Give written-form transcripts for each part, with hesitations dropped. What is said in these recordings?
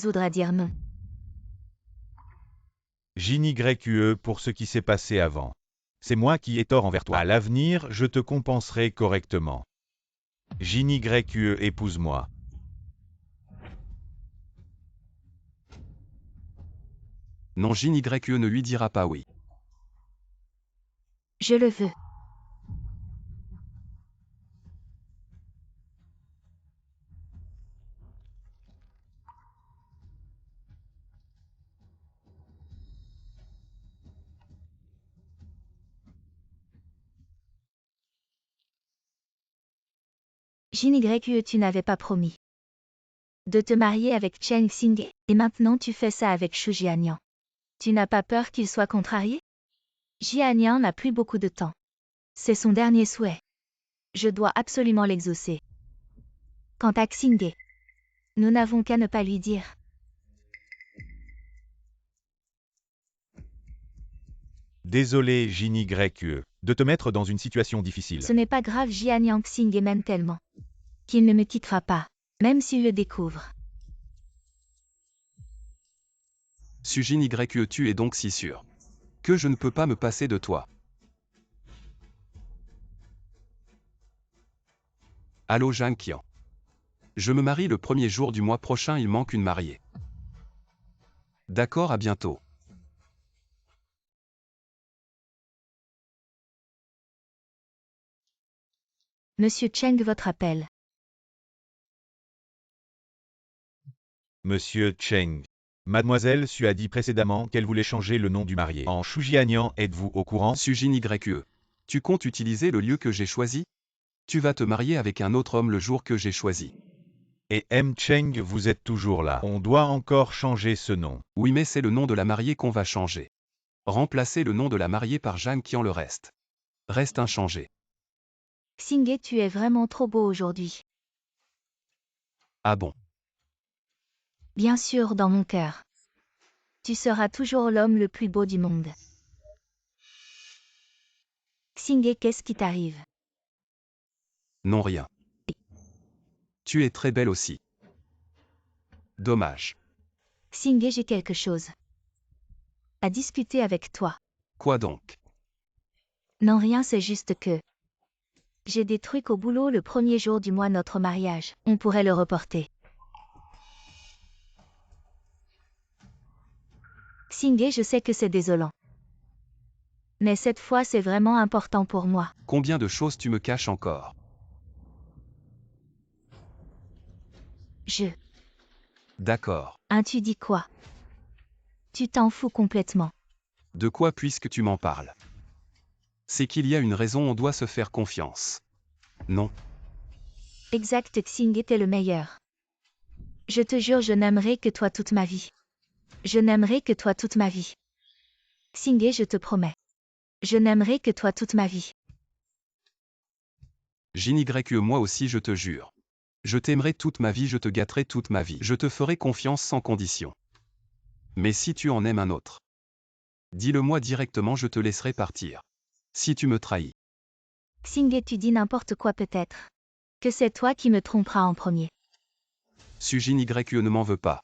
voudra dire non. JNYE pour ce qui s'est passé avant. C'est moi qui ai tort envers toi. À l'avenir, je te compenserai correctement. JNYE, épouse-moi. Non, JNYE ne lui dira pas oui. Je le veux. JNYE, tu n'avais pas promis de te marier avec Chen Xingye, et maintenant tu fais ça avec Shu Jianyang. Tu n'as pas peur qu'il soit contrarié? Jianyang n'a plus beaucoup de temps. C'est son dernier souhait. Je dois absolument l'exaucer. Quant à Xingye, nous n'avons qu'à ne pas lui dire. Désolé JNYE, de te mettre dans une situation difficile. Ce n'est pas grave, Jianyang Xingye m'aime tellement qu'il ne me quittera pas, même s'il le découvre. Su JNYE, tu es donc si sûr que je ne peux pas me passer de toi. Allô Zhang Qian. Je me marie le premier jour du mois prochain, il manque une mariée. D'accord, à bientôt. Monsieur Cheng, votre appel. Monsieur Cheng. Mademoiselle Su a dit précédemment qu'elle voulait changer le nom du marié. En Shu Jianyang, êtes-vous au courant? Su JNYE. Tu comptes utiliser le lieu que j'ai choisi? Tu vas te marier avec un autre homme le jour que j'ai choisi. Et M. Cheng, vous êtes toujours là. On doit encore changer ce nom. Oui, mais c'est le nom de la mariée qu'on va changer. Remplacer le nom de la mariée par Zhang Qian, le reste reste inchangé. Xingye, tu es vraiment trop beau aujourd'hui. Ah bon? Bien sûr, dans mon cœur. Tu seras toujours l'homme le plus beau du monde. Xingye, qu'est-ce qui t'arrive? Non, rien. Tu es très belle aussi. Dommage. Xingye, j'ai quelque chose à discuter avec toi. Quoi donc? Non, rien, c'est juste que j'ai des trucs au boulot le premier jour du mois notre mariage. On pourrait le reporter. Xingye, je sais que c'est désolant. Mais cette fois, c'est vraiment important pour moi. Combien de choses tu me caches encore? D'accord. Hein, tu dis quoi? Tu t'en fous complètement. De quoi puisque tu m'en parles? C'est qu'il y a une raison, on doit se faire confiance. Non. Exact, Xingye, t'es le meilleur. Je te jure, je n'aimerai que toi toute ma vie. Je n'aimerai que toi toute ma vie. Xingye, je te promets. Je n'aimerai que toi toute ma vie. JNYE, moi aussi je te jure. Je t'aimerai toute ma vie, je te gâterai toute ma vie. Je te ferai confiance sans condition. Mais si tu en aimes un autre, dis-le-moi directement, je te laisserai partir. Si tu me trahis. Xingye, tu dis n'importe quoi peut-être. Que c'est toi qui me tromperas en premier. Su JNYE, ne m'en veux pas.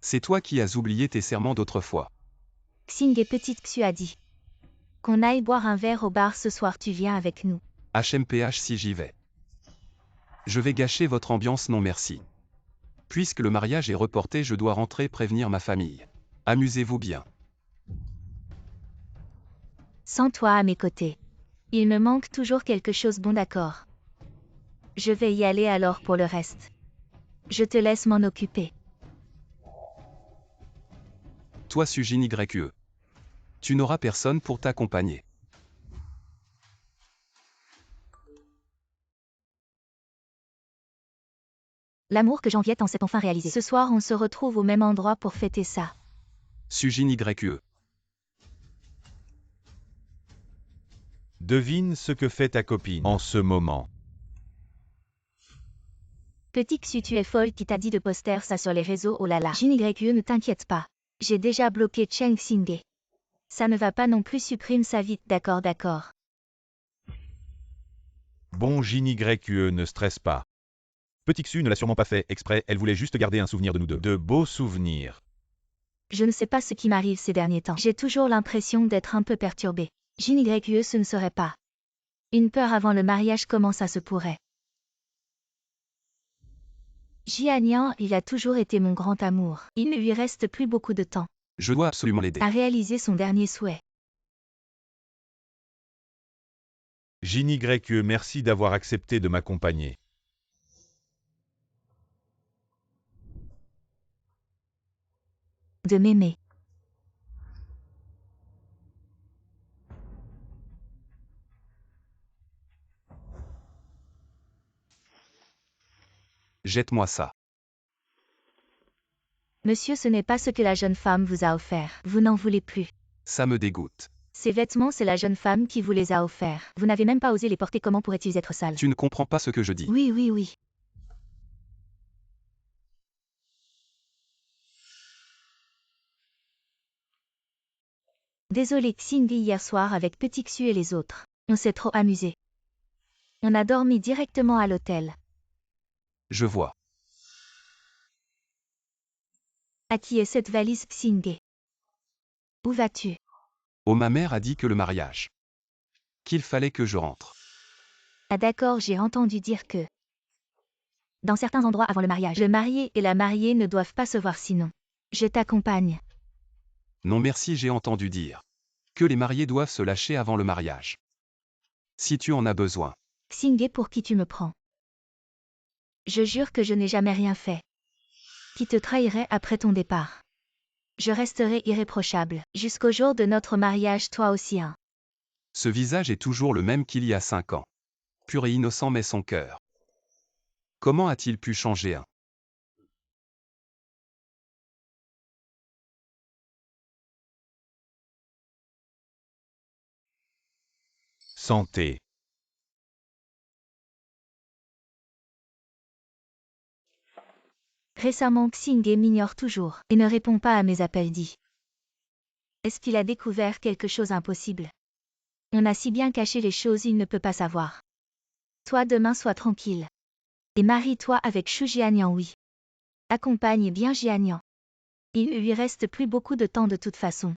C'est toi qui as oublié tes serments d'autrefois. Xingye, petite Xu a dit qu'on aille boire un verre au bar ce soir, tu viens avec nous. HMPH, si j'y vais. Je vais gâcher votre ambiance, non merci. Puisque le mariage est reporté, je dois rentrer prévenir ma famille. Amusez-vous bien. Sans toi à mes côtés. Il me manque toujours quelque chose, bon d'accord. Je vais y aller alors pour le reste. Je te laisse m'en occuper. Toi, Su JNYE. Tu n'auras personne pour t'accompagner. L'amour que j'enviais en s'est enfin réalisé. Ce soir, on se retrouve au même endroit pour fêter ça. Su JNYE. Devine ce que fait ta copine en ce moment. Petit Xu, tu es folle, qui t'a dit de poster ça sur les réseaux, oh là là. JNYE, ne t'inquiète pas. J'ai déjà bloqué Cheng Xingye. Ça ne va pas non plus, supprime ça vite, d'accord, d'accord. Bon JNYE, ne stresse pas. Petit Xu ne l'a sûrement pas fait exprès, elle voulait juste garder un souvenir de nous deux. De beaux souvenirs. Je ne sais pas ce qui m'arrive ces derniers temps. J'ai toujours l'impression d'être un peu perturbée. JYE, ce ne serait pas. Une peur avant le mariage, comment ça se pourrait? Jianian, il a toujours été mon grand amour. Il ne lui reste plus beaucoup de temps. Je dois absolument l'aider. À réaliser son dernier souhait. JYE, merci d'avoir accepté de m'accompagner. De m'aimer. Jette-moi ça. Monsieur, ce n'est pas ce que la jeune femme vous a offert. Vous n'en voulez plus. Ça me dégoûte. Ces vêtements, c'est la jeune femme qui vous les a offerts. Vous n'avez même pas osé les porter, comment pourraient-ils être sales? Tu ne comprends pas ce que je dis. Oui, oui, oui. Désolé Xingdi, hier soir avec Petit Xu et les autres. On s'est trop amusé. On a dormi directement à l'hôtel. Je vois. À qui est cette valise Xingdi? Où vas-tu? Oh, ma mère a dit que le mariage. Qu'il fallait que je rentre. Ah d'accord, j'ai entendu dire que... Dans certains endroits avant le marié et la mariée ne doivent pas se voir sinon. Je t'accompagne. Non merci, j'ai entendu dire. Que les mariés doivent se lâcher avant le mariage. Si tu en as besoin. Xingdi, pour qui tu me prends? Je jure que je n'ai jamais rien fait. Qui te trahirait après ton départ? Je resterai irréprochable, jusqu'au jour de notre mariage, toi aussi hein. Ce visage est toujours le même qu'il y a 5 ans. Pur et innocent mais son cœur. Comment a-t-il pu changer? Santé. Récemment Xingdi m'ignore toujours, et ne répond pas à mes appels dits. Est-ce qu'il a découvert quelque chose impossible? On a si bien caché les choses, il ne peut pas savoir. Toi demain sois tranquille. Et marie-toi avec Shu Jianian, oui. Accompagne bien Jianian. Il ne lui reste plus beaucoup de temps de toute façon.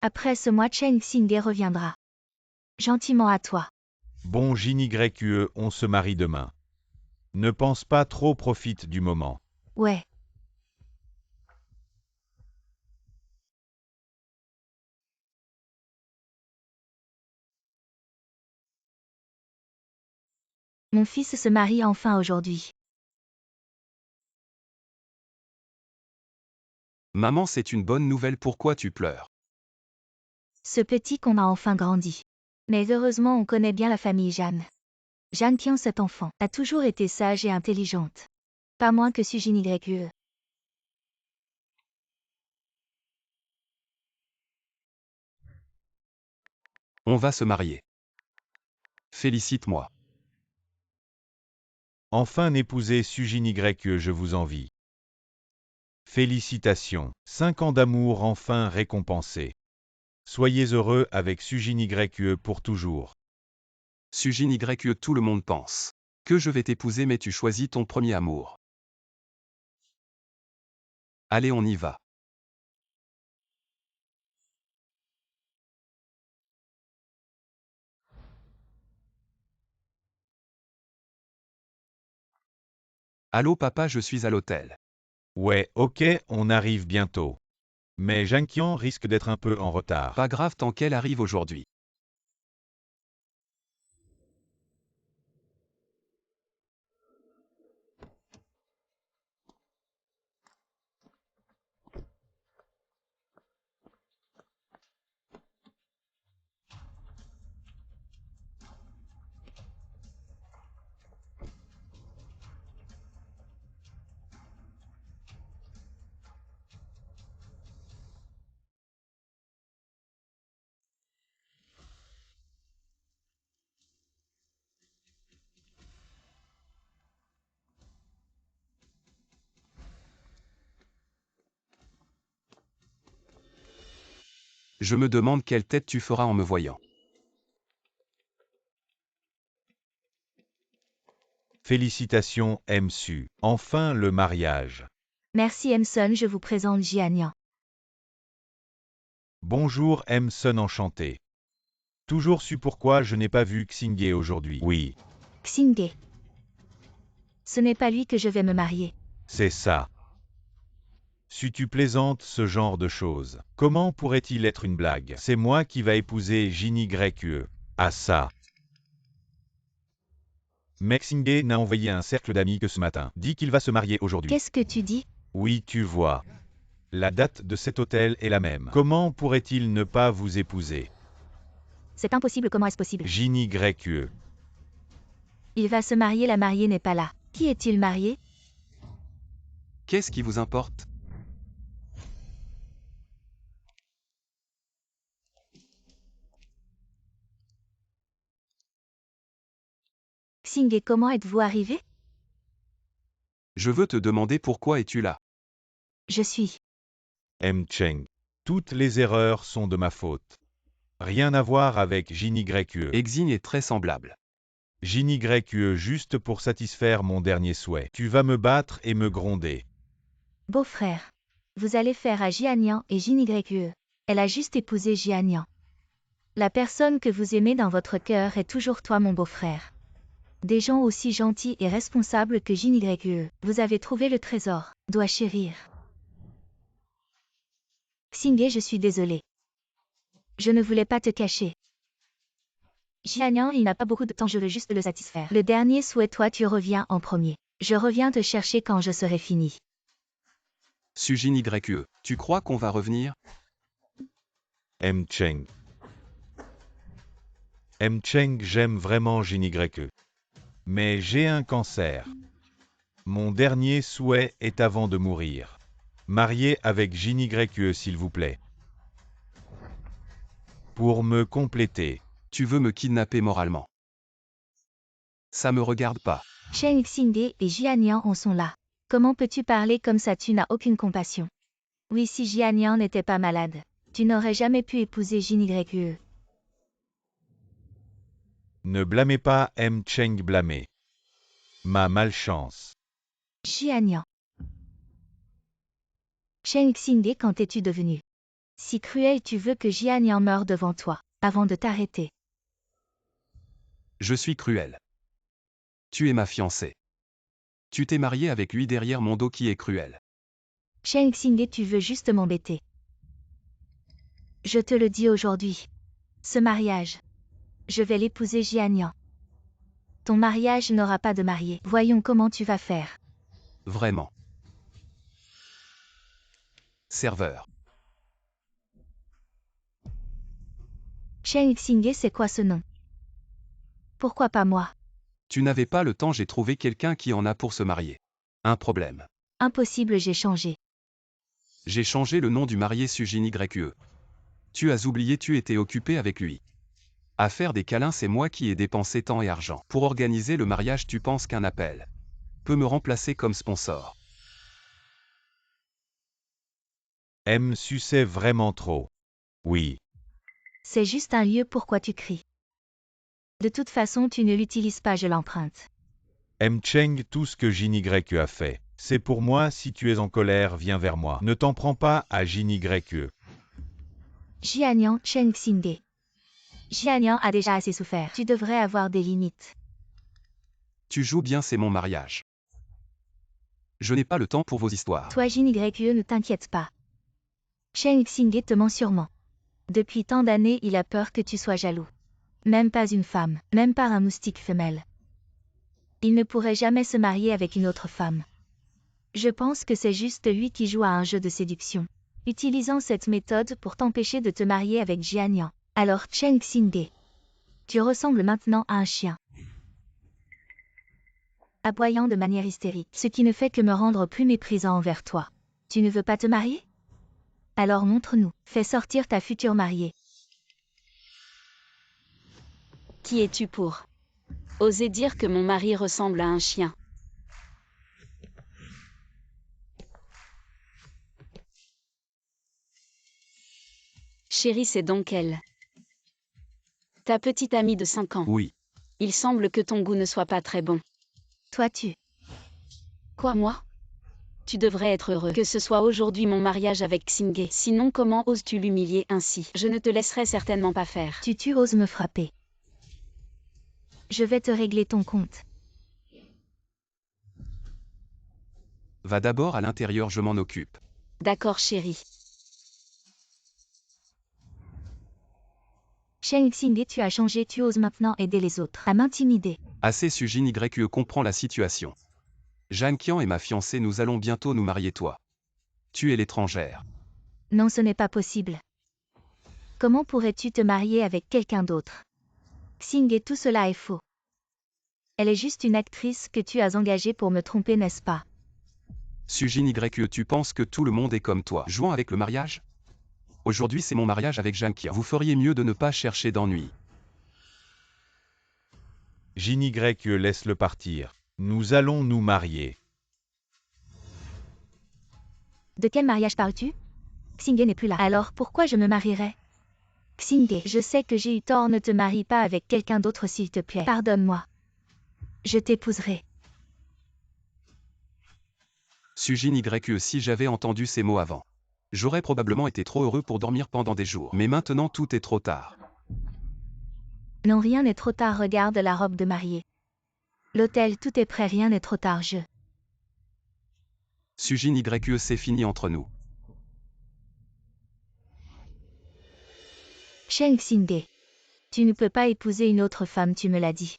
Après ce mois Chen Xingdi reviendra. Gentiment à toi. Bon JYE, on se marie demain. Ne pense pas trop, profite du moment. Ouais. Mon fils se marie enfin aujourd'hui. Maman, c'est une bonne nouvelle, pourquoi tu pleures? Ce petit qu'on a enfin grandi. Mais heureusement on connaît bien la famille Jeanne. Jeanne Tian, cet enfant, a toujours été sage et intelligente. Pas moins que Sujin YE. On va se marier. Félicite-moi. Enfin n'épousez Sujin YE, je vous envie. Félicitations, 5 ans d'amour enfin récompensés. Soyez heureux avec Sujin YE pour toujours. Sujin YE, tout le monde pense que je vais t'épouser mais tu choisis ton premier amour. Allez, on y va. Allô papa, je suis à l'hôtel. Ouais, ok, on arrive bientôt. Mais Janqian risque d'être un peu en retard. Pas grave tant qu'elle arrive aujourd'hui. Je me demande quelle tête tu feras en me voyant. Félicitations, Msu. Enfin le mariage. Merci Emson, je vous présente Jianian. Bonjour Msun, enchanté. Toujours su pourquoi je n'ai pas vu Xingye aujourd'hui. Oui, Xingye. Ce n'est pas lui que je vais me marier. c'est ça. Si tu plaisantes ce genre de choses, comment pourrait-il être une blague? C'est moi qui va épouser Ginny Grecque. Ah ça. Mais Xingye n'a envoyé un cercle d'amis que ce matin. Dit qu'il va se marier aujourd'hui. Qu'est-ce que tu dis? Oui, tu vois. La date de cet hôtel est la même. Comment pourrait-il ne pas vous épouser? C'est impossible, comment est-ce possible? Ginny Grecque. Il va se marier, la mariée n'est pas là. Qui est-il marié? Qu'est-ce qui vous importe? Xingye, comment êtes-vous arrivé? Je veux te demander pourquoi es-tu là. Je suis. Cheng. Toutes les erreurs sont de ma faute. Rien à voir avec Ginny Grecque. Exine est très semblable. Ginny Grecque juste pour satisfaire mon dernier souhait. Tu vas me battre et me gronder. Beau-frère. Vous allez faire à Jianian et Ginny Grecque. Elle a juste épousé Jianian. La personne que vous aimez dans votre cœur est toujours toi, mon beau-frère. Des gens aussi gentils et responsables que Ginny Grecque. Vous avez trouvé le trésor. Dois chérir. Xingye, je suis désolé. Je ne voulais pas te cacher. Jianian, il n'a pas beaucoup de temps, je veux juste le satisfaire. Le dernier souhait, toi tu reviens en premier. Je reviens te chercher quand je serai fini. Ginny Grecque, tu crois qu'on va revenir? Cheng. Cheng, j'aime vraiment Ginny Grecque. Mais j'ai un cancer. Mon dernier souhait est avant de mourir. Marié avec Ginny Grecque, s'il vous plaît. Pour me compléter. Tu veux me kidnapper moralement. Ça me regarde pas. Chen Xingye et Jianian en sont là. Comment peux-tu parler comme ça? Tu n'as aucune compassion. Oui, si Jianian n'était pas malade, tu n'aurais jamais pu épouser Ginny Grecque. Ne blâmez pas Cheng, blâmez ma malchance. Jianian. Chen Xingye, quand es-tu devenu si cruel? Tu veux que Jianian meure devant toi, avant de t'arrêter. Je suis cruel. Tu es ma fiancée. Tu t'es marié avec lui derrière mon dos qui est cruel. Chen Xingye, tu veux juste m'embêter. Je te le dis aujourd'hui. Ce mariage. Je vais l'épouser Jianian. Ton mariage n'aura pas de mariée. Voyons comment tu vas faire. Vraiment. Serveur. Chen Xingye, c'est quoi ce nom? Pourquoi pas moi? Tu n'avais pas le temps, j'ai trouvé quelqu'un qui en a pour se marier. Un problème. Impossible, j'ai changé. J'ai changé le nom du marié Ginny Grecque. Tu as oublié, tu étais occupé avec lui. À faire des câlins, c'est moi qui ai dépensé temps et argent. Pour organiser le mariage, tu penses qu'un appel peut me remplacer comme sponsor? Suçait vraiment trop. Oui. C'est juste un lieu, pourquoi tu cries? De toute façon, tu ne l'utilises pas, je l'emprunte. Cheng, tout ce que Ginny Grecque a fait, c'est pour moi. Si tu es en colère, viens vers moi. Ne t'en prends pas à Ginny Grecque. Jianian, Chen Xingye. Jianian a déjà assez souffert. Tu devrais avoir des limites. Tu joues bien, c'est mon mariage. Je n'ai pas le temps pour vos histoires. Toi, Ginny Grecque, ne t'inquiète pas. Chen Xingye te ment sûrement. Depuis tant d'années, il a peur que tu sois jaloux. Même pas une femme, même pas un moustique femelle. Il ne pourrait jamais se marier avec une autre femme. Je pense que c'est juste lui qui joue à un jeu de séduction, utilisant cette méthode pour t'empêcher de te marier avec Jianian. Alors Chen Xingye, tu ressembles maintenant à un chien, aboyant de manière hystérique, ce qui ne fait que me rendre plus méprisant envers toi. Tu ne veux pas te marier? Alors montre-nous, fais sortir ta future mariée. Qui es-tu pour oser dire que mon mari ressemble à un chien? Chérie, c'est donc elle. Ta petite amie de 5 ans. Oui. Il semble que ton goût ne soit pas très bon. Toi tu. Quoi, moi? Tu devrais être heureux que ce soit aujourd'hui mon mariage avec Xingye. Sinon, comment oses-tu l'humilier ainsi? Je ne te laisserai certainement pas faire. Tu oses me frapper. Je vais te régler ton compte. Va d'abord à l'intérieur, je m'en occupe. D'accord, chérie. Chen Xingye, tu as changé, tu oses maintenant aider les autres à m'intimider. Assez Sujin YE comprend la situation. Jeanne Qian est ma fiancée, nous allons bientôt nous marier toi. Tu es l'étrangère. Non, ce n'est pas possible. Comment pourrais-tu te marier avec quelqu'un d'autre? Xingye, tout cela est faux. Elle est juste une actrice que tu as engagée pour me tromper, n'est-ce pas? Sujin YE, tu penses que tout le monde est comme toi, jouant avec le mariage? Aujourd'hui c'est mon mariage avec Jeanne Qian. Vous feriez mieux de ne pas chercher d'ennui. Jin YE, laisse-le partir. Nous allons nous marier. De quel mariage parles-tu? Xingye n'est plus là. Alors pourquoi je me marierais? Xingye, je sais que j'ai eu tort, ne te marie pas avec quelqu'un d'autre s'il te plaît. Pardonne-moi. Je t'épouserai. Sujin YE, si j'avais entendu ces mots avant, j'aurais probablement été trop heureux pour dormir pendant des jours. Mais maintenant tout est trop tard. Non, rien n'est trop tard, regarde la robe de mariée. L'hôtel, tout est prêt, rien n'est trop tard, Sujin YE, c'est fini entre nous. Chen Xingye. Tu ne peux pas épouser une autre femme, tu me l'as dit.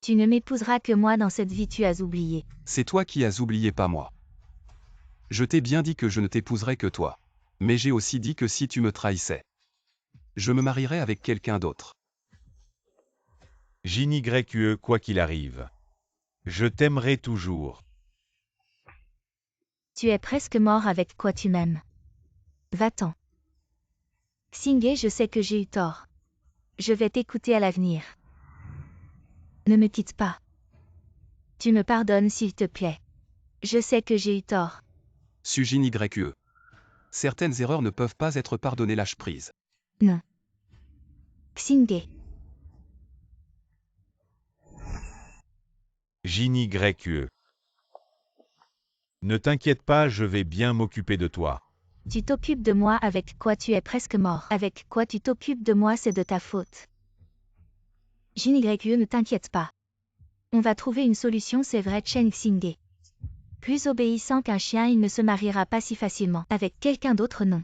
Tu ne m'épouseras que moi dans cette vie, tu as oublié. C'est toi qui as oublié, pas moi. Je t'ai bien dit que je ne t'épouserais que toi. Mais j'ai aussi dit que si tu me trahissais, je me marierais avec quelqu'un d'autre. Jin YE, quoi qu'il arrive. Je t'aimerai toujours. Tu es presque mort avec quoi tu m'aimes. Va-t'en. Xingye, je sais que j'ai eu tort. Je vais t'écouter à l'avenir. Ne me quitte pas. Tu me pardonnes s'il te plaît. Je sais que j'ai eu tort. Sujin YE. Certaines erreurs ne peuvent pas être pardonnées, lâche prise. Non. Xingye. Jin YE. Ne t'inquiète pas, je vais bien m'occuper de toi. Tu t'occupes de moi avec quoi tu es presque mort. Avec quoi tu t'occupes de moi, c'est de ta faute. Jin YE, ne t'inquiète pas. On va trouver une solution, c'est vrai, Chen Xingye. Plus obéissant qu'un chien, il ne se mariera pas si facilement. Avec quelqu'un d'autre, non.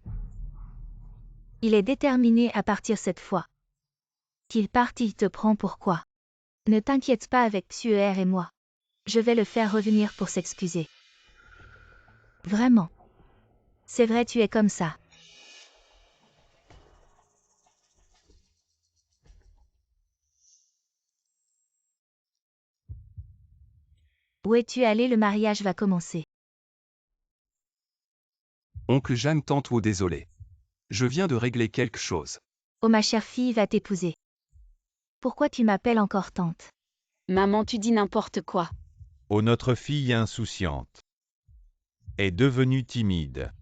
Il est déterminé à partir cette fois. Qu'il parte, il te prend pourquoi. Ne t'inquiète pas avec Suer et moi. Je vais le faire revenir pour s'excuser. Vraiment. C'est vrai, tu es comme ça. Où es-tu allé? Le mariage va commencer. Oncle Jeanne tante ou désolé. Je viens de régler quelque chose. Oh, ma chère fille va t'épouser. Pourquoi tu m'appelles encore tante? Maman, tu dis n'importe quoi. Oh, notre fille insouciante est devenue timide.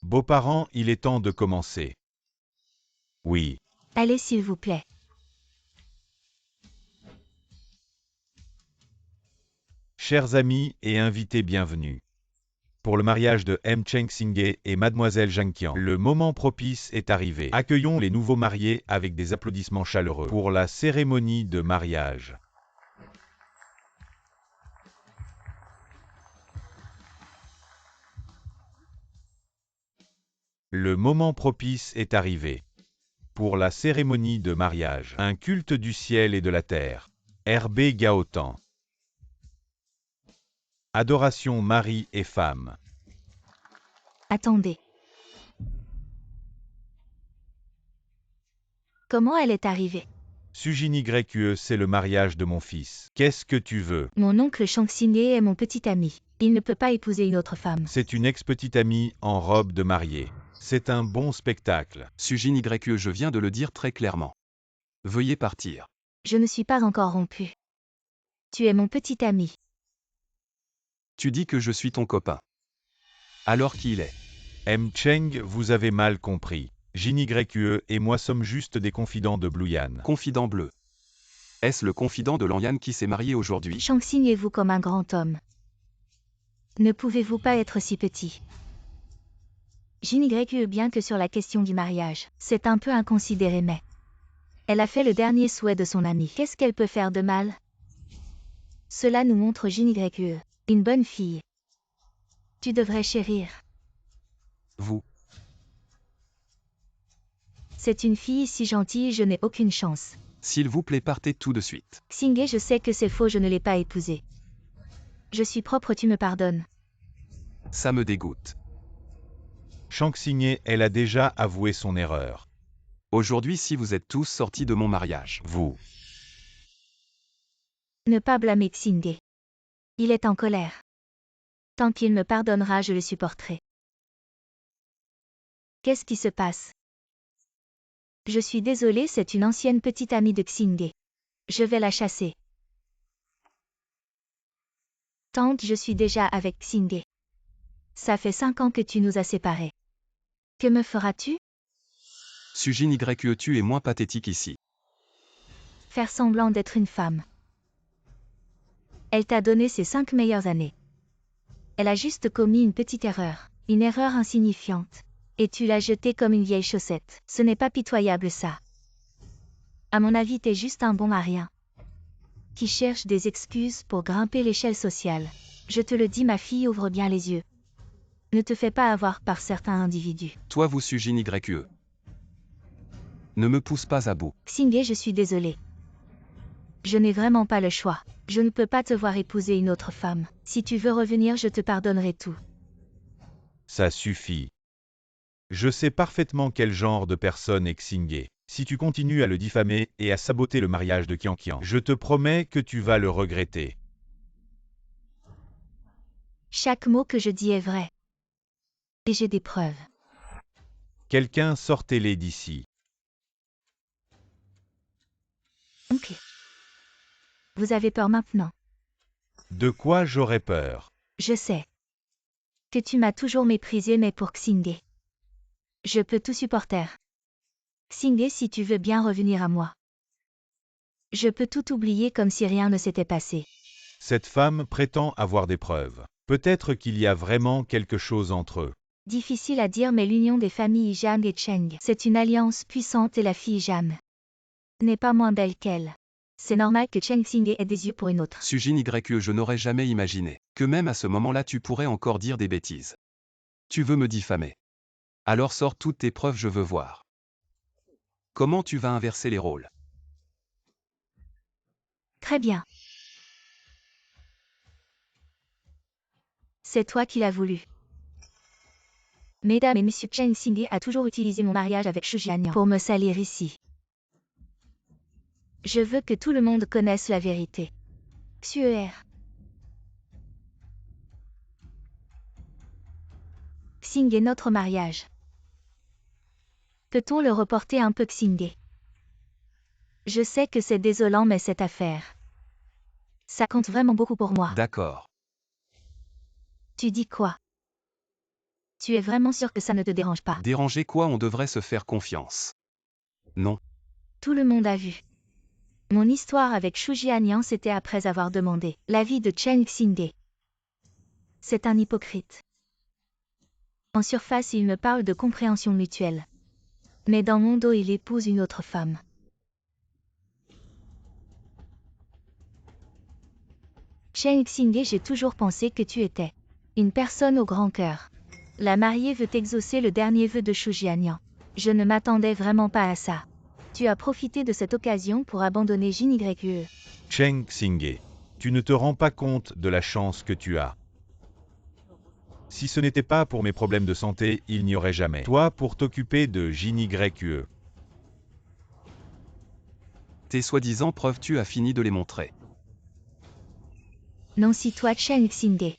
Beaux-parents, il est temps de commencer. Oui. Allez, s'il vous plaît. Chers amis et invités, bienvenue. Pour le mariage de M. Chen Xingye et Mademoiselle Jeanne Qian, le moment propice est arrivé. Accueillons les nouveaux mariés avec des applaudissements chaleureux pour la cérémonie de mariage. Le moment propice est arrivé. Pour la cérémonie de mariage, un culte du ciel et de la terre. RB Gaotan. Adoration Marie et femme. Attendez. Comment elle est arrivée? Sujin YE, c'est le mariage de mon fils. Qu'est-ce que tu veux? Mon oncle Chen Xingye est mon petit ami. Il ne peut pas épouser une autre femme. C'est une ex-petite amie en robe de mariée. C'est un bon spectacle. Sujin YE, je viens de le dire très clairement. Veuillez partir. Je ne suis pas encore rompue. Tu es mon petit ami. Tu dis que je suis ton copain. Alors qui il est? M. Cheng, vous avez mal compris. Jin YE et moi sommes juste des confidents de Blue Yan. Confident bleu. Est-ce le confident de Lanyan qui s'est marié aujourd'hui? Shang signez-vous comme un grand homme. Ne pouvez-vous pas être si petit? JNYE bien que sur la question du mariage, c'est un peu inconsidéré mais... Elle a fait le dernier souhait de son ami. Qu'est-ce qu'elle peut faire de mal? Cela nous montre JNYE, une bonne fille. Tu devrais chérir. Vous. C'est une fille si gentille, je n'ai aucune chance. S'il vous plaît, partez tout de suite. Xingye, je sais que c'est faux, je ne l'ai pas épousée. Je suis propre, tu me pardonnes. Ça me dégoûte. Shang Xingye, elle a déjà avoué son erreur. Aujourd'hui, si vous êtes tous sortis de mon mariage, Vous. Ne pas blâmer Xingye. Il est en colère. Tant qu'il me pardonnera, je le supporterai. Qu'est-ce qui se passe? Je suis désolée, c'est une ancienne petite amie de Xingye. Je vais la chasser. Tante, je suis déjà avec Xingye. Ça fait 5 ans que tu nous as séparés. Que me feras-tu? JNYE, tu es moins pathétique ici. Faire semblant d'être une femme. Elle t'a donné ses 5 meilleures années. Elle a juste commis une petite erreur, une erreur insignifiante. Et tu l'as jetée comme une vieille chaussette. Ce n'est pas pitoyable ça. À mon avis, t'es juste un bon à rien. Qui cherche des excuses pour grimper l'échelle sociale. Je te le dis, ma fille, ouvre bien les yeux. Ne te fais pas avoir par certains individus. Toi, vous JNYE. Ne me pousse pas à bout. Xingye, je suis désolée. Je n'ai vraiment pas le choix. Je ne peux pas te voir épouser une autre femme. Si tu veux revenir, je te pardonnerai tout. Ça suffit. Je sais parfaitement quel genre de personne est Xingye. Si tu continues à le diffamer et à saboter le mariage de Qianqian, je te promets que tu vas le regretter. Chaque mot que je dis est vrai. Et j'ai des preuves. Quelqu'un sortez-les d'ici. Ok. Vous avez peur maintenant. De quoi j'aurais peur? Je sais. Que tu m'as toujours méprisé, mais pour Xingye. Je peux tout supporter. Xingye, si tu veux bien revenir à moi. Je peux tout oublier comme si rien ne s'était passé. Cette femme prétend avoir des preuves. Peut-être qu'il y a vraiment quelque chose entre eux. Difficile à dire, mais l'union des familles Jam et Cheng, c'est une alliance puissante et la fille Jam n'est pas moins belle qu'elle. C'est normal que Cheng Xingye ait des yeux pour une autre. JNYE, je n'aurais jamais imaginé que même à ce moment-là tu pourrais encore dire des bêtises. Tu veux me diffamer. Alors sors toutes tes preuves, je veux voir. Comment tu vas inverser les rôles? Très bien. C'est toi qui l'as voulu. Mesdames et messieurs, Cheng Xingye a toujours utilisé mon mariage avec Xu Jianyang pour me salir ici. Je veux que tout le monde connaisse la vérité. Xuer. Xingye, notre mariage. Peut-on le reporter un peu, Xingye? Je sais que c'est désolant, mais cette affaire, ça compte vraiment beaucoup pour moi. D'accord. Tu dis quoi? Tu es vraiment sûr que ça ne te dérange pas? Déranger quoi? On devrait se faire confiance. Non. Tout le monde a vu. Mon histoire avec Xu Jianyang, c'était après avoir demandé l'avis de Cheng Xingye. C'est un hypocrite. En surface, il me parle de compréhension mutuelle. Mais dans mon dos, il épouse une autre femme. Cheng Xingye, j'ai toujours pensé que tu étais une personne au grand cœur. La mariée veut exaucer le dernier vœu de Xu Jianyang. Je ne m'attendais vraiment pas à ça. Tu as profité de cette occasion pour abandonner JNYE. Cheng Xingye, tu ne te rends pas compte de la chance que tu as. Si ce n'était pas pour mes problèmes de santé, il n'y aurait jamais toi pour t'occuper de JNYE. Tes soi-disant preuves, tu as fini de les montrer. Non, si toi, Cheng Xingye.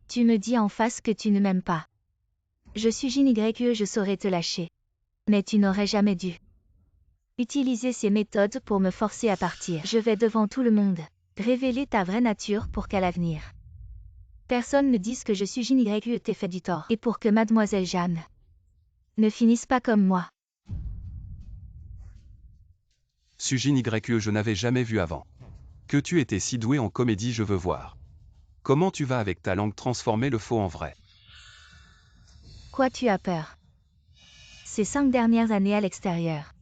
Tu me dis en face que tu ne m'aimes pas. Je suis JNYE, je saurais te lâcher. Mais tu n'aurais jamais dû utiliser ces méthodes pour me forcer à partir. Je vais devant tout le monde révéler ta vraie nature pour qu'à l'avenir, personne ne dise que je suis JNYE, t'ai fait du tort. Et pour que Mademoiselle Jeanne ne finisse pas comme moi. Sujin YE je n'avais jamais vu avant. Que tu étais si doué en comédie je veux voir. Comment tu vas avec ta langue transformer le faux en vrai? Quoi tu as peur? Ces 5 dernières années à l'extérieur.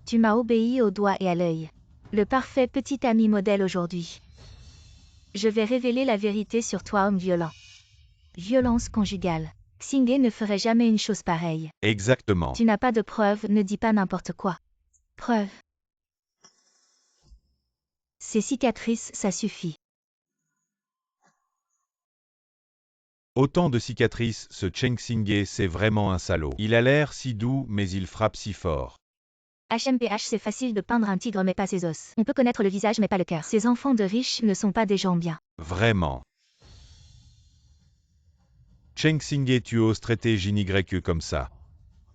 Tu m'as obéi au doigt et à l'œil. Le parfait petit ami modèle aujourd'hui. Je vais révéler la vérité sur toi homme violent. Violence conjugale. Xingye ne ferait jamais une chose pareille. Exactement. Tu n'as pas de preuves, ne dis pas n'importe quoi. Preuve. Ces cicatrices, ça suffit. Autant de cicatrices, ce Cheng Xingye c'est vraiment un salaud. Il a l'air si doux mais il frappe si fort. HMPH c'est facile de peindre un tigre mais pas ses os. On peut connaître le visage mais pas le cœur. Ces enfants de riches ne sont pas des gens bien. Vraiment. Cheng Xingye tu oses traiter Jin YE comme ça.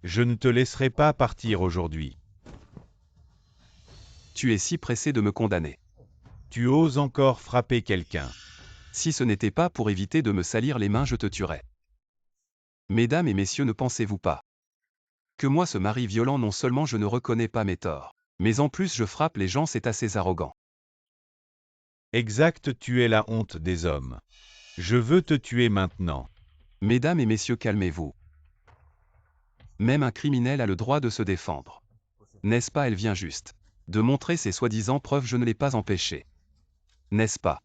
Je ne te laisserai pas partir aujourd'hui. Tu es si pressé de me condamner. Tu oses encore frapper quelqu'un. Si ce n'était pas pour éviter de me salir les mains je te tuerais. Mesdames et messieurs ne pensez-vous pas que moi ce mari violent non seulement je ne reconnais pas mes torts, mais en plus je frappe les gens c'est assez arrogant. Exact, tu es la honte des hommes. Je veux te tuer maintenant. Mesdames et messieurs calmez-vous. Même un criminel a le droit de se défendre. N'est-ce pas elle vient juste de montrer ses soi-disant preuves je ne l'ai pas empêché. N'est-ce pas?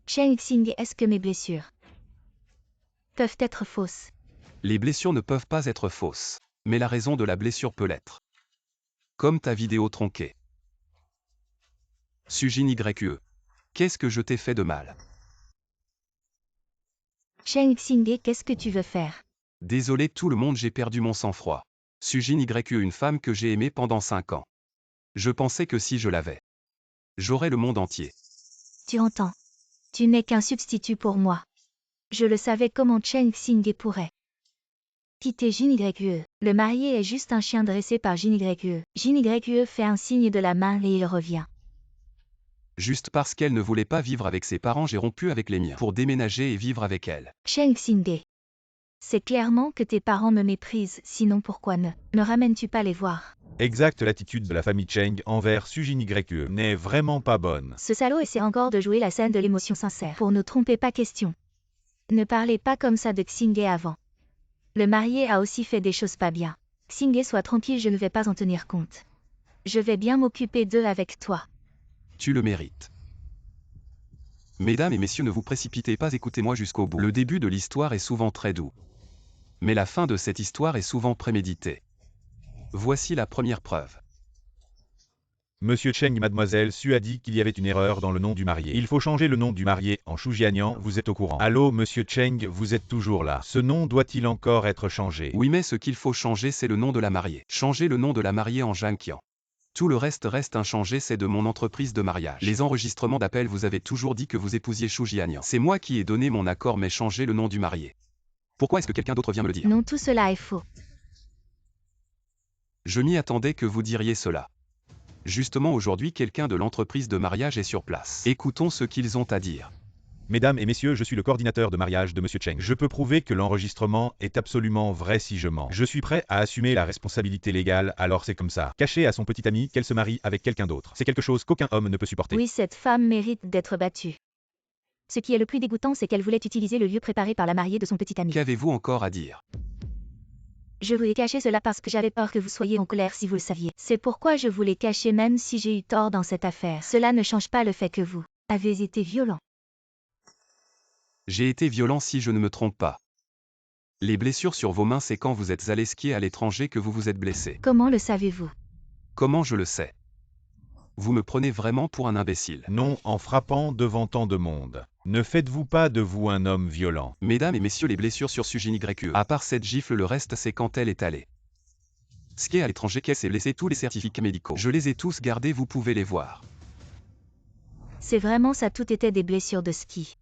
Cheng Xingye, est-ce que mes blessures peuvent être fausses? Les blessures ne peuvent pas être fausses, mais la raison de la blessure peut l'être. Comme ta vidéo tronquée. Sujin YE. Qu'est-ce que je t'ai fait de mal? Cheng Xingye, qu'est-ce que tu veux faire? Désolé tout le monde j'ai perdu mon sang-froid. Sujin YE une femme que j'ai aimée pendant 5 ans. Je pensais que si je l'avais, j'aurais le monde entier. Tu entends? Tu n'es qu'un substitut pour moi. Je le savais comment Cheng Xingye pourrait quitter Jin YE. Le marié est juste un chien dressé par Jin YE. Jin YE fait un signe de la main et il revient. Juste parce qu'elle ne voulait pas vivre avec ses parents j'ai rompu avec les miens pour déménager et vivre avec elle. Cheng Xingye. C'est clairement que tes parents me méprisent, sinon pourquoi ne ramènes-tu pas les voir? Exact, l'attitude de la famille Cheng envers Sujin YE n'est vraiment pas bonne. Ce salaud essaie encore de jouer la scène de l'émotion sincère. Pour ne tromper pas question. Ne parlez pas comme ça de Xingye avant. Le marié a aussi fait des choses pas bien. Xingye, sois tranquille, je ne vais pas en tenir compte. Je vais bien m'occuper d'eux avec toi. Tu le mérites. Mesdames et messieurs ne vous précipitez pas, écoutez-moi jusqu'au bout. Le début de l'histoire est souvent très doux. Mais la fin de cette histoire est souvent préméditée. Voici la première preuve. Monsieur Cheng, mademoiselle Su a dit qu'il y avait une erreur dans le nom du marié. Il faut changer le nom du marié en Shu Jianian, vous êtes au courant. Allô, monsieur Cheng, vous êtes toujours là. Ce nom doit-il encore être changé? Oui mais ce qu'il faut changer c'est le nom de la mariée. Changer le nom de la mariée en Zhang Qian. Tout le reste inchangé c'est de mon entreprise de mariage. Les enregistrements d'appel vous avez toujours dit que vous épousiez Shu Jianian. C'est moi qui ai donné mon accord mais changer le nom du marié. Pourquoi est-ce que quelqu'un d'autre vient me le dire? Non, tout cela est faux. Je m'y attendais que vous diriez cela. Justement aujourd'hui quelqu'un de l'entreprise de mariage est sur place. Écoutons ce qu'ils ont à dire. Mesdames et messieurs, je suis le coordinateur de mariage de monsieur Cheng. Je peux prouver que l'enregistrement est absolument vrai si je mens. Je suis prêt à assumer la responsabilité légale, alors c'est comme ça. Cacher à son petit ami qu'elle se marie avec quelqu'un d'autre. C'est quelque chose qu'aucun homme ne peut supporter. Oui, cette femme mérite d'être battue. Ce qui est le plus dégoûtant, c'est qu'elle voulait utiliser le lieu préparé par la mariée de son petit ami. Qu'avez-vous encore à dire? Je vous ai caché cela parce que j'avais peur que vous soyez en colère si vous le saviez. C'est pourquoi je vous l'ai caché même si j'ai eu tort dans cette affaire. Cela ne change pas le fait que vous avez été violent. J'ai été violent si je ne me trompe pas. Les blessures sur vos mains c'est quand vous êtes allé skier à l'étranger que vous vous êtes blessé. Comment le savez-vous? Comment je le sais? Vous me prenez vraiment pour un imbécile. Non, en frappant devant tant de monde. Ne faites-vous pas de vous un homme violent. Mesdames et messieurs les blessures sur Sujin YE. À part cette gifle le reste c'est quand elle est allée skier à l'étranger qu'elle s'est blessée. Tous les certificats médicaux. Je les ai tous gardés, vous pouvez les voir. C'est vraiment ça, tout était des blessures de ski.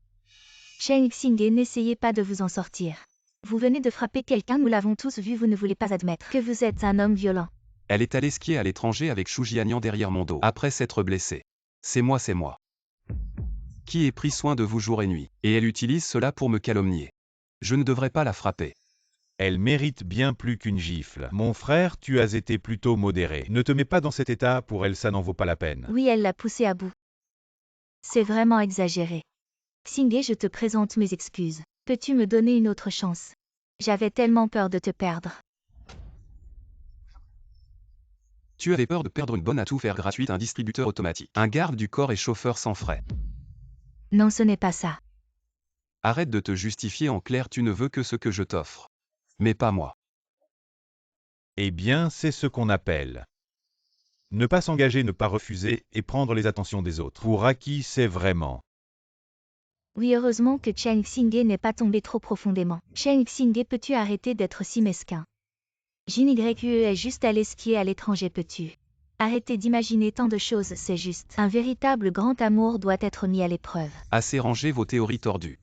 Cheng Xingye, n'essayez pas de vous en sortir. Vous venez de frapper quelqu'un, nous l'avons tous vu, vous ne voulez pas admettre que vous êtes un homme violent. Elle est allée skier à l'étranger avec Shu Jianian derrière mon dos. Après s'être blessée. C'est moi. Qui ai pris soin de vous jour et nuit. Et elle utilise cela pour me calomnier. Je ne devrais pas la frapper. Elle mérite bien plus qu'une gifle. Mon frère, tu as été plutôt modéré. Ne te mets pas dans cet état, pour elle ça n'en vaut pas la peine. Oui, elle l'a poussé à bout. C'est vraiment exagéré. Xingye, je te présente mes excuses. Peux-tu me donner une autre chance? J'avais tellement peur de te perdre. Tu avais peur de perdre une bonne à tout faire gratuite, un distributeur automatique, un garde du corps et chauffeur sans frais. Non, ce n'est pas ça. Arrête de te justifier, en clair, tu ne veux que ce que je t'offre. Mais pas moi. Eh bien, c'est ce qu'on appelle ne pas s'engager, ne pas refuser, et prendre les attentions des autres. Pour Aki, c'est vraiment. Oui, heureusement que Chen Xingye n'est pas tombé trop profondément. Chen Xingye, peux-tu arrêter d'être si mesquin? Jin Yue est juste allé skier à l'étranger, peux-tu arrêter d'imaginer tant de choses, c'est juste. Un véritable grand amour doit être mis à l'épreuve. Assez rangez vos théories tordues.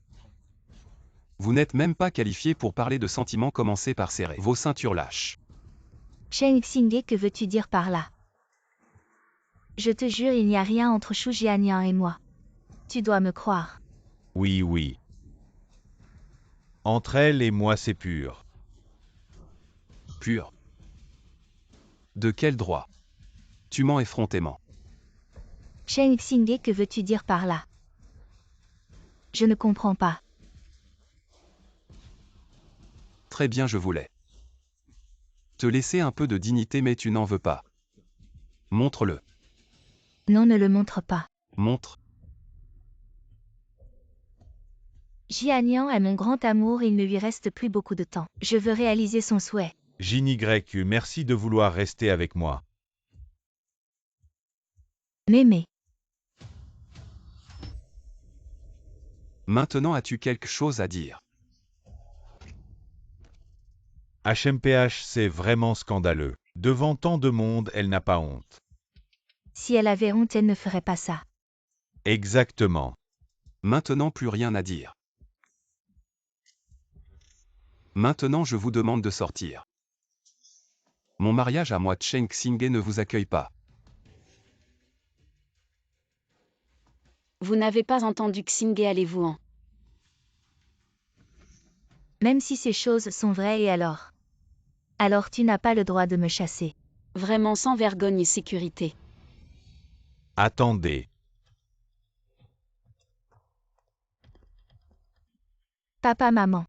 Vous n'êtes même pas qualifié pour parler de sentiments, commencez par serrer vos ceintures lâches. Chen Xingye, que veux-tu dire par là? Je te jure, il n'y a rien entre Shu Jianian et moi. Tu dois me croire. Oui, oui. Entre elle et moi, c'est pur. Pur. De quel droit? Tu mens effrontément. Chen Xingye, que veux-tu dire par là? Je ne comprends pas. Très bien, je voulais te laisser un peu de dignité, mais tu n'en veux pas. Montre-le. Non, ne le montre pas. Montre. Jianian est mon grand amour et il ne lui reste plus beaucoup de temps. Je veux réaliser son souhait. Jin Yue, merci de vouloir rester avec moi. Mémé. Maintenant, as-tu quelque chose à dire? HMPH, c'est vraiment scandaleux. Devant tant de monde, elle n'a pas honte. Si elle avait honte, elle ne ferait pas ça. Exactement. Maintenant, plus rien à dire. Maintenant, je vous demande de sortir. Mon mariage à moi, Chen Xingye, ne vous accueille pas. Vous n'avez pas entendu Xingye, allez-vous-en. Même si ces choses sont vraies, et alors? Alors tu n'as pas le droit de me chasser. Vraiment sans vergogne et sécurité. Attendez. Papa, maman.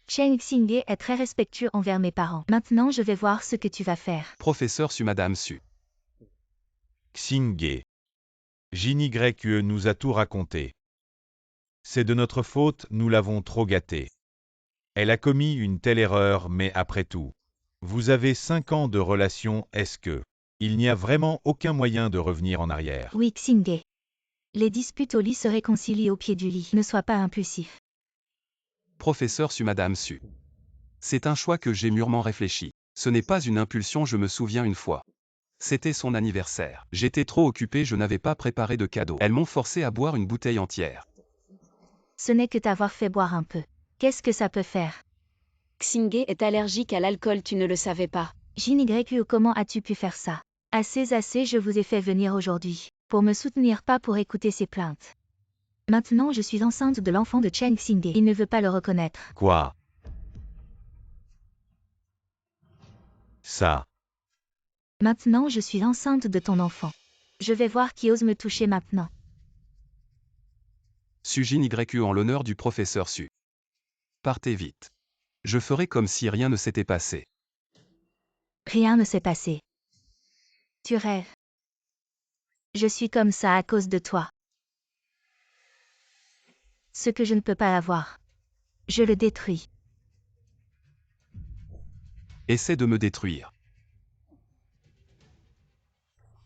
Chen Xingye est très respectueux envers mes parents. Maintenant, je vais voir ce que tu vas faire. Professeur Su, Madame Su. Xingye. Jin Yue nous a tout raconté. C'est de notre faute, nous l'avons trop gâtée. Elle a commis une telle erreur, mais après tout, vous avez 5 ans de relation, est-ce que il n'y a vraiment aucun moyen de revenir en arrière? Oui, Xingye. Les disputes au lit se réconcilient au pied du lit. Ne sois pas impulsif. Professeur Su, Madame Su. C'est un choix que j'ai mûrement réfléchi. Ce n'est pas une impulsion, je me souviens une fois. C'était son anniversaire. J'étais trop occupé, je n'avais pas préparé de cadeau. Elles m'ont forcé à boire une bouteille entière. Ce n'est que t'avoir fait boire un peu. Qu'est-ce que ça peut faire? Xingye est allergique à l'alcool, tu ne le savais pas. Jin Yue, comment as-tu pu faire ça? Assez, je vous ai fait venir aujourd'hui. Pour me soutenir, pas pour écouter ses plaintes. Maintenant, je suis enceinte de l'enfant de Chen Xingye. Il ne veut pas le reconnaître. Quoi? Ça. Maintenant, je suis enceinte de ton enfant. Je vais voir qui ose me toucher maintenant. Su Jin Yue en l'honneur du professeur Su. Partez vite. Je ferai comme si rien ne s'était passé. Rien ne s'est passé. Tu rêves. Je suis comme ça à cause de toi. Ce que je ne peux pas avoir. Je le détruis. Essaie de me détruire.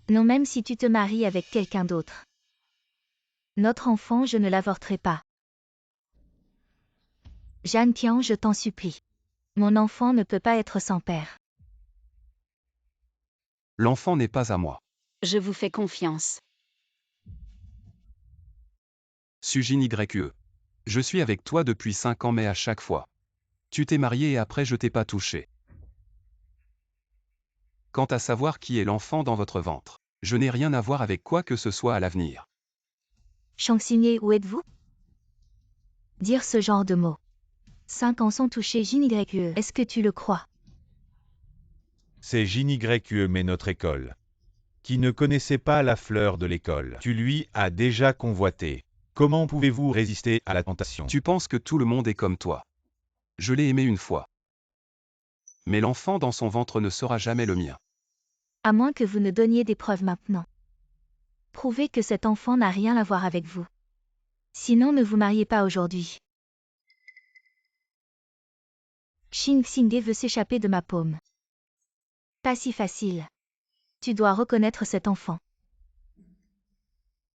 Non, même si tu te maries avec quelqu'un d'autre. Notre enfant, je ne l'avorterai pas. Jeanne Tian, je t'en supplie. Mon enfant ne peut pas être sans père. L'enfant n'est pas à moi. Je vous fais confiance. Su Jin Yue. Je suis avec toi depuis 5 ans, mais à chaque fois. Tu t'es marié et après je t'ai pas touché. Quant à savoir qui est l'enfant dans votre ventre, je n'ai rien à voir avec quoi que ce soit à l'avenir. Shang Xingye, où êtes-vous? Dire ce genre de mots. 5 ans sans toucher JYE. Est-ce que tu le crois? C'est JYE mais notre école. Qui ne connaissait pas la fleur de l'école. Tu lui as déjà convoité. Comment pouvez-vous résister à la tentation? Tu penses que tout le monde est comme toi. Je l'ai aimé une fois. Mais l'enfant dans son ventre ne sera jamais le mien. À moins que vous ne donniez des preuves maintenant. Prouvez que cet enfant n'a rien à voir avec vous. Sinon ne vous mariez pas aujourd'hui. Ching Xingge veut s'échapper de ma paume. Pas si facile. Tu dois reconnaître cet enfant.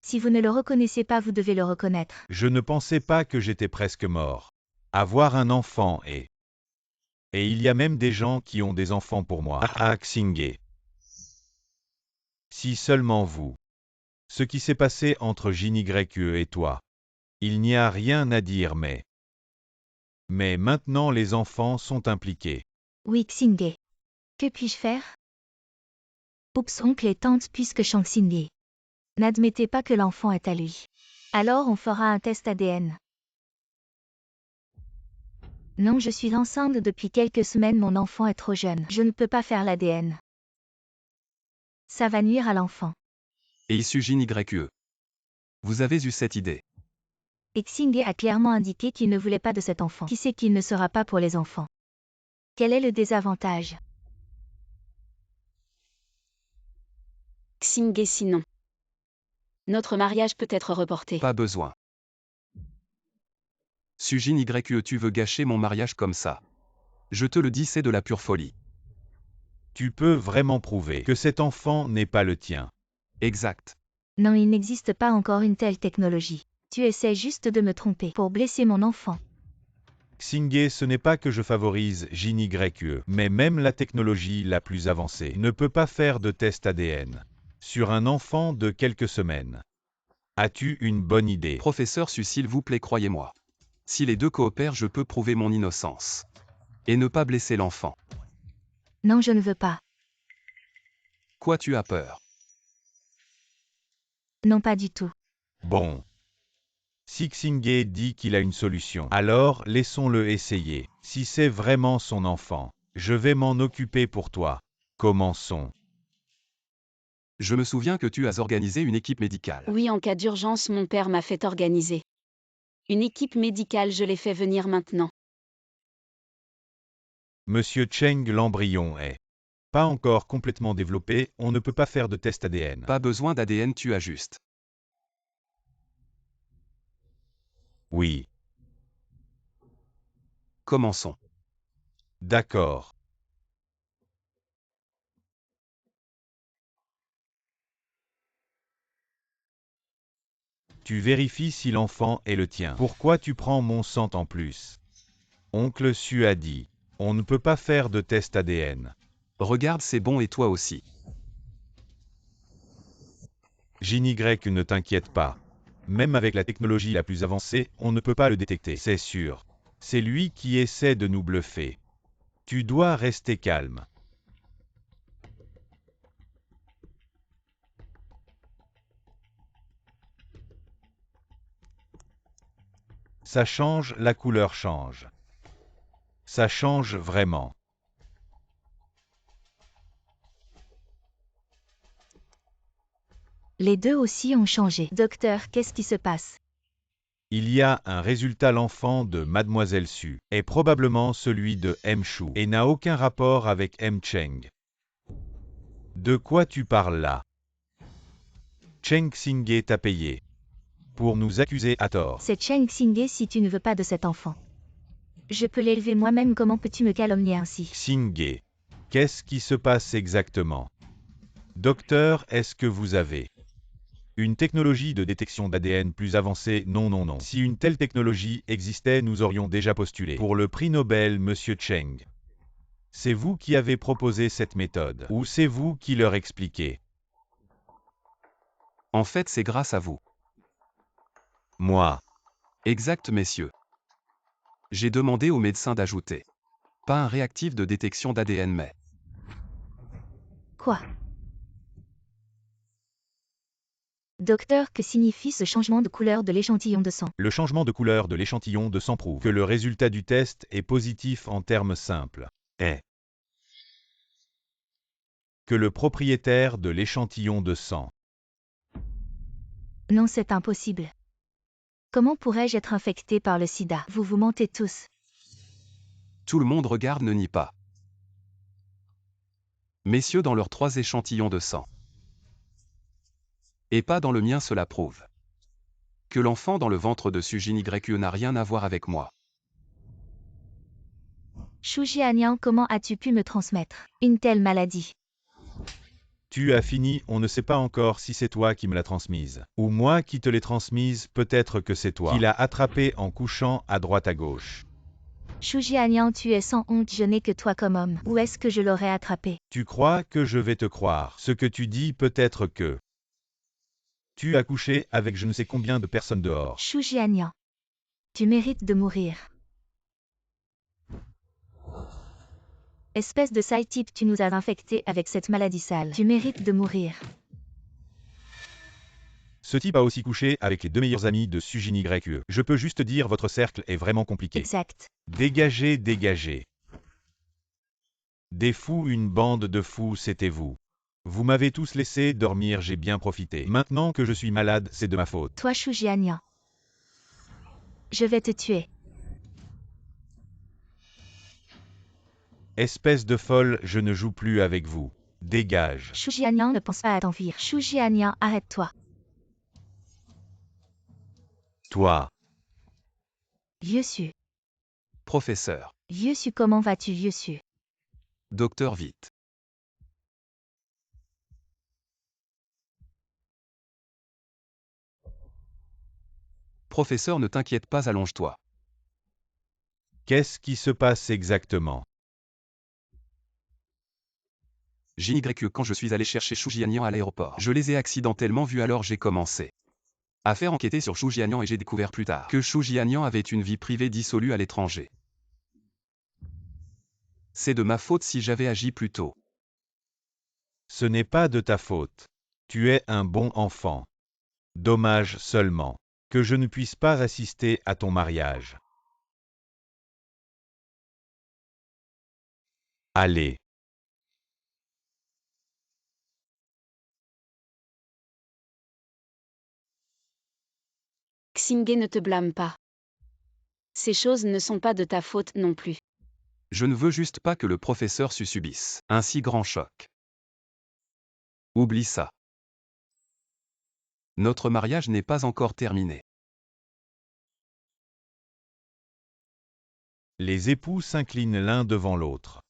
Si vous ne le reconnaissez pas, vous devez le reconnaître. Je ne pensais pas que j'étais presque mort. Avoir un enfant et il y a même des gens qui ont des enfants pour moi. Xingge. Si seulement vous. Ce qui s'est passé entre JYE et toi. Il n'y a rien à dire mais maintenant les enfants sont impliqués. Oui, Xingge. Que puis-je faire? Oups, oncle et tante, puisque Shang Xingge. N'admettez pas que l'enfant est à lui. Alors on fera un test ADN. Non, je suis enceinte depuis quelques semaines, mon enfant est trop jeune. Je ne peux pas faire l'ADN. Ça va nuire à l'enfant. Et issu JYE. Vous avez eu cette idée. Et Xingge a clairement indiqué qu'il ne voulait pas de cet enfant. Qui sait qu'il ne sera pas pour les enfants? Quel est le désavantage? Xingge sinon. Notre mariage peut être reporté. Pas besoin. Su JYE, tu veux gâcher mon mariage comme ça. Je te le dis, c'est de la pure folie. Tu peux vraiment prouver que cet enfant n'est pas le tien. Exact. Non, il n'existe pas encore une telle technologie. Tu essaies juste de me tromper pour blesser mon enfant. Xingge, ce n'est pas que je favorise JYE, mais même la technologie la plus avancée ne peut pas faire de test ADN sur un enfant de quelques semaines. As-tu une bonne idée? Professeur Su, s'il vous plaît, croyez-moi. Si les deux coopèrent, je peux prouver mon innocence. Et ne pas blesser l'enfant. Non, je ne veux pas. Quoi, tu as peur? Non, pas du tout. Bon. Si Xingge dit qu'il a une solution, alors laissons-le essayer. Si c'est vraiment son enfant, je vais m'en occuper pour toi. Commençons. Je me souviens que tu as organisé une équipe médicale. Oui, en cas d'urgence, mon père m'a fait organiser. Une équipe médicale, je l'ai fait venir maintenant. Monsieur Cheng, l'embryon est pas encore complètement développé, on ne peut pas faire de test ADN. Pas besoin d'ADN, tu as juste. Oui. Commençons. D'accord. Tu vérifies si l'enfant est le tien. Pourquoi tu prends mon sang en plus? Oncle Su a dit, on ne peut pas faire de test ADN. Regarde, c'est bon, et toi aussi. JY, ne t'inquiète pas. Même avec la technologie la plus avancée, on ne peut pas le détecter. C'est sûr. C'est lui qui essaie de nous bluffer. Tu dois rester calme. Ça change, la couleur change. Ça change vraiment. Les deux aussi ont changé. Docteur, qu'est-ce qui se passe? Il y a un résultat, l'enfant de Mademoiselle Su est probablement celui de M. Shu et n'a aucun rapport avec M. Cheng. De quoi tu parles là? Cheng Xingge t'a payé pour nous accuser à tort. C'est Cheng Xingge si tu ne veux pas de cet enfant. Je peux l'élever moi-même, comment peux-tu me calomnier ainsi? Xingge, qu'est-ce qui se passe exactement? Docteur, est-ce que vous avez une technologie de détection d'ADN plus avancée? Non, non, non. Si une telle technologie existait, nous aurions déjà postulé pour le prix Nobel, Monsieur Cheng. C'est vous qui avez proposé cette méthode, ou c'est vous qui leur expliquez? En fait, c'est grâce à vous. Moi. Exact, messieurs. J'ai demandé au médecin d'ajouter. Pas un réactif de détection d'ADN, mais Quoi? Docteur, que signifie ce changement de couleur de l'échantillon de sang? Le changement de couleur de l'échantillon de sang prouve que le résultat du test est positif en termes simples. Est que le propriétaire de l'échantillon de sang. Non, c'est impossible. Comment pourrais-je être infecté par le sida? Vous vous mentez tous. Tout le monde regarde, ne nie pas. Messieurs dans leurs 3 échantillons de sang. Et pas dans le mien, cela prouve que l'enfant dans le ventre de Sujin YE n'a rien à voir avec moi. Xu Jianian, comment as-tu pu me transmettre une telle maladie? Tu as fini, on ne sait pas encore si c'est toi qui me l'as transmise. Ou moi qui te l'ai transmise, peut-être que c'est toi qui l'as attrapée en couchant à droite à gauche. Xu Jianian, tu es sans honte, je n'ai que toi comme homme. Où est-ce que je l'aurais attrapé? Tu crois que je vais te croire. Ce que tu dis peut-être que tu as couché avec je ne sais combien de personnes dehors. Xu Jianian, tu mérites de mourir. Espèce de sale type, tu nous as infectés avec cette maladie sale. Tu mérites de mourir. Ce type a aussi couché avec les 2 meilleurs amis de Sujin YE. Je peux juste dire votre cercle est vraiment compliqué. Exact. Dégagez, dégagez. Des fous, une bande de fous, c'était vous. Vous m'avez tous laissé dormir, j'ai bien profité. Maintenant que je suis malade, c'est de ma faute. Toi, Xu Jianian, je vais te tuer. Espèce de folle, je ne joue plus avec vous. Dégage. Xu Jianian ne pense pas à t'enfuir. Xu Jianian, arrête-toi. Toi. Vieux Su. Professeur. Vieux Su, comment vas-tu, Vieux Su? Docteur, vite. Professeur, ne t'inquiète pas, allonge-toi. Qu'est-ce qui se passe exactement? JY, quand je suis allé chercher Xu Jianian à l'aéroport, je les ai accidentellement vus, alors j'ai commencé à faire enquêter sur Xu Jianian et j'ai découvert plus tard que Xu Jianian avait une vie privée dissolue à l'étranger. C'est de ma faute si j'avais agi plus tôt. Ce n'est pas de ta faute. Tu es un bon enfant. Dommage seulement que je ne puisse pas assister à ton mariage. Allez. Xingé, ne te blâme pas. Ces choses ne sont pas de ta faute non plus. Je ne veux juste pas que le professeur Su subisse un si grand choc. Oublie ça. Notre mariage n'est pas encore terminé. Les époux s'inclinent l'un devant l'autre.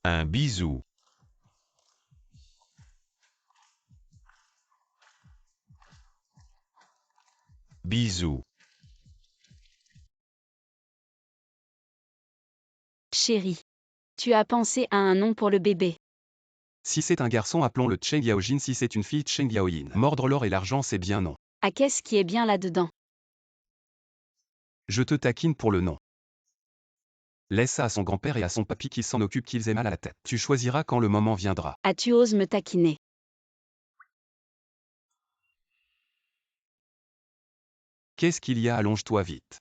Un bisou. Bisou. Chérie, tu as pensé à un nom pour le bébé. Si c'est un garçon, appelons-le Cheng Yaojin. Si c'est une fille, Cheng Yaoyin. Mordre l'or et l'argent, c'est bien non. Ah, qu'est-ce qui est bien là-dedans? Je te taquine pour le nom. Laisse ça à son grand-père et à son papy qui s'en occupent, qu'ils aient mal à la tête. Tu choisiras quand le moment viendra. Ah, tu oses me taquiner. Qu'est-ce qu'il y a? Allonge-toi vite.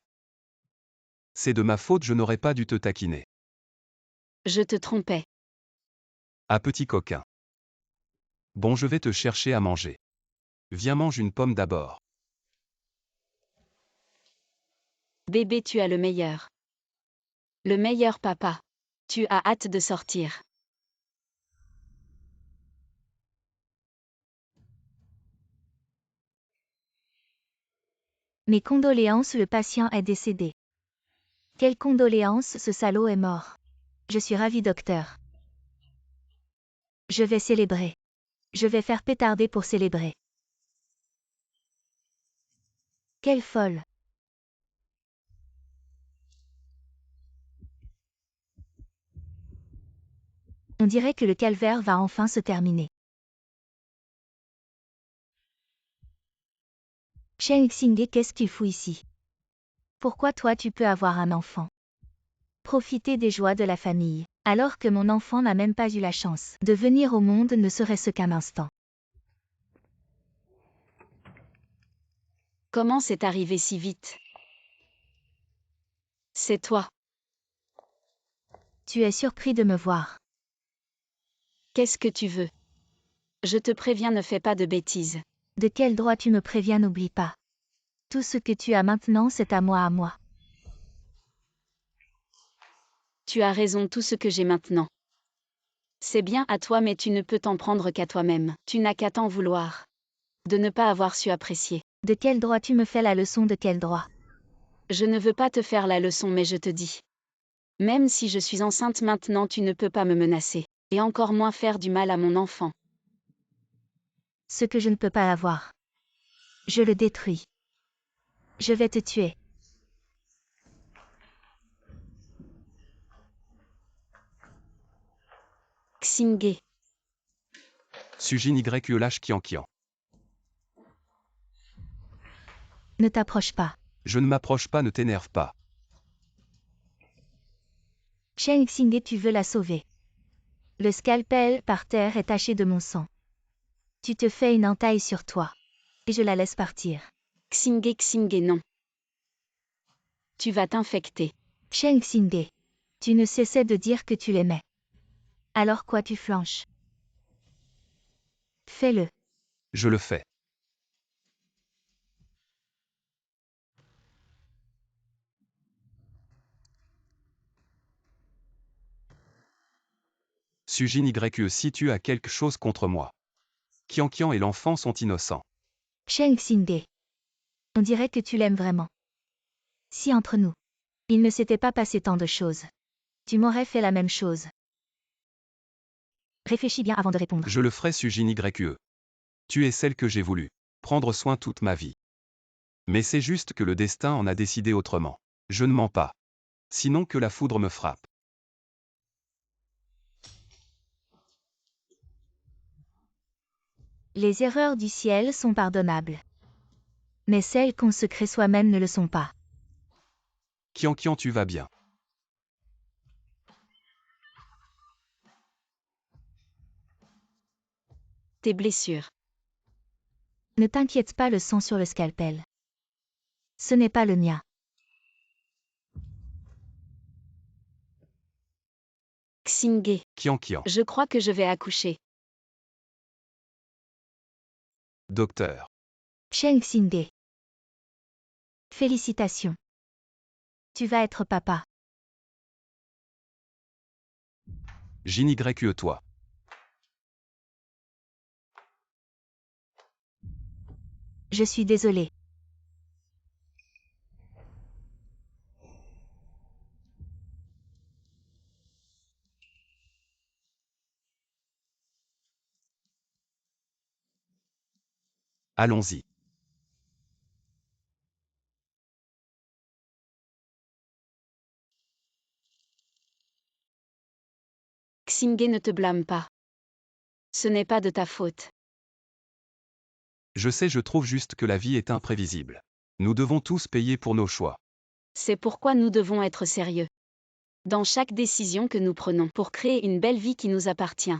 C'est de ma faute, je n'aurais pas dû te taquiner. Je te trompais. Ah, petit coquin. Bon, je vais te chercher à manger. Viens, mange une pomme d'abord. Bébé, tu as le meilleur. Le meilleur papa. Tu as hâte de sortir. Mes condoléances, le patient est décédé. Quelles condoléances, ce salaud est mort. Je suis ravi, docteur. Je vais célébrer. Je vais faire pétarder pour célébrer. Quelle folle. On dirait que le calvaire va enfin se terminer. Cheng Xingé, qu'est-ce qu'il fout ici? Pourquoi toi tu peux avoir un enfant? Profiter des joies de la famille, alors que mon enfant n'a même pas eu la chance de venir au monde ne serait-ce qu'un instant. Comment c'est arrivé si vite? C'est toi. Tu es surpris de me voir. Qu'est-ce que tu veux? Je te préviens, ne fais pas de bêtises. De quel droit tu me préviens, n'oublie pas. Tout ce que tu as maintenant, c'est à moi, à moi. Tu as raison, tout ce que j'ai maintenant. C'est bien à toi, mais tu ne peux t'en prendre qu'à toi-même. Tu n'as qu'à t'en vouloir. De ne pas avoir su apprécier. De quel droit tu me fais la leçon, de quel droit? Je ne veux pas te faire la leçon, mais je te dis. Même si je suis enceinte maintenant, tu ne peux pas me menacer. Et encore moins faire du mal à mon enfant. Ce que je ne peux pas avoir. Je le détruis. Je vais te tuer. Xingé. Sujin YULH Kian. Ne t'approche pas. Je ne m'approche pas, ne t'énerve pas. Chen Xingé, tu veux la sauver. Le scalpel par terre est taché de mon sang. Tu te fais une entaille sur toi. Et je la laisse partir. Xingé, non. Tu vas t'infecter. Chen Xingé, tu ne cessais de dire que tu l'aimais. Alors quoi, tu flanches? Fais-le. Je le fais. Sujin YUE, si tu as quelque chose contre moi. Kian et l'enfant sont innocents. Chen Xingé. On dirait que tu l'aimes vraiment. Si entre nous, il ne s'était pas passé tant de choses, tu m'aurais fait la même chose. Réfléchis bien avant de répondre. Je le ferai, Sujin YUE. Tu es celle que j'ai voulu prendre soin toute ma vie. Mais c'est juste que le destin en a décidé autrement. Je ne mens pas. Sinon que la foudre me frappe. Les erreurs du ciel sont pardonnables. Mais celles qu'on se crée soi-même ne le sont pas. Kian, tu vas bien. Tes blessures. Ne t'inquiète pas, le sang sur le scalpel. Ce n'est pas le mien. Xingé. Kian. Je crois que je vais accoucher. Docteur. Chen Xingé. Félicitations. Tu vas être papa. Jin YUE, toi. Je suis désolée. Allons-y. Xingé, ne te blâme pas. Ce n'est pas de ta faute. Je sais, je trouve juste que la vie est imprévisible. Nous devons tous payer pour nos choix. C'est pourquoi nous devons être sérieux. Dans chaque décision que nous prenons pour créer une belle vie qui nous appartient.